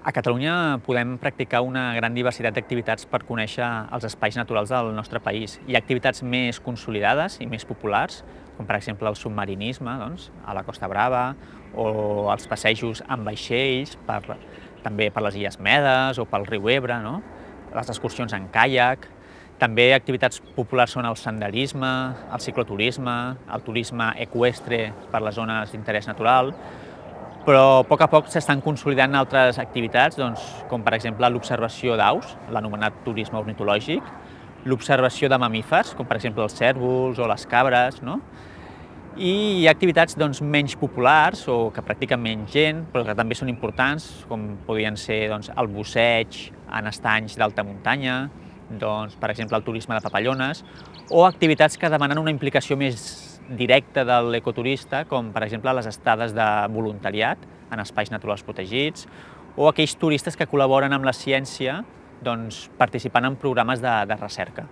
A Catalunya podem practicar una gran diversitat d'activitats per conèixer els espais naturals del nostre país. Hi ha activitats més consolidades i més populars, com per exemple el submarinisme a la Costa Brava, o els passejos amb vaixells, també per les Illes Medes o pel riu Ebre, les excursions en caiac. També activitats populars són el senderisme, el cicloturisme, el turisme eqüestre per les zones d'interès natural, però a poc s'estan consolidant altres activitats, com per exemple l'observació d'aus, l'anomenat turisme ornitològic, l'observació de mamífers, com per exemple els cérvols o les cabres, i hi ha activitats menys populars o que practiquen menys gent, però que també són importants, com podrien ser el busseig en estanys d'alta muntanya, per exemple el turisme de papallones, o activitats que demanen una implicació més directa de l'ecoturista, com per exemple les estades de voluntariat en espais naturals protegits, o aquells turistes que col·laboren amb la ciència participant en programes de recerca.